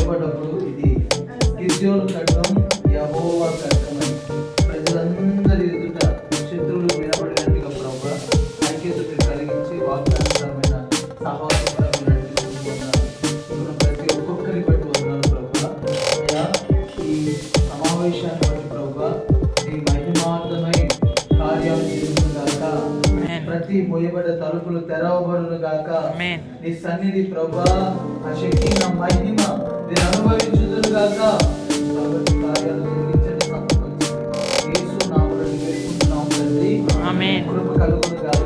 భయపడ్డప్పుడు ఇది గిద్యోను ఖడ్గం యెహోవా ఖడ్గం అని ప్రజలందరి ఎదుట శత్రువులు వినబడినట్టుగా ప్రభువా ఐక్యతను కలిగించి వాగ్దానకరమైన సహవాసపరంగా నడిపిస్తున్నారు. ఇప్పుడు ప్రతి ఒక్కొక్కరి బట్టి వదనాలు ప్రభువా. అయ్యా ఈ సమావేశాన్ని బట్టి ప్రభువా ఈ మహిమార్థమై కార్యాలు చేస్తున్న గాక, ప్రతి మొయ్యబడ్డ తలుపులు తెరవబడును గాక. నీ సన్నిధి ప్రభువా ఆ శక్తి నా మహిమ నేను అనుభవించుదును గాక. కాబట్టి కార్యాలు జరిగించండి, సమకూర్చండి. యేసు నామములో వేడుకుంటున్నాము తండ్రి. ఆమేన్. కృప కలుగును గాక.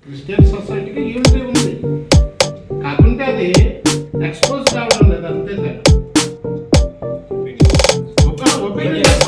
క్రిస్టియన్ సొసైటీకి యూనిటీ ఉంది, కాకుంటే అది ఎక్స్పోజ్ కావడం లేదు అంతే. ఒపీనియన్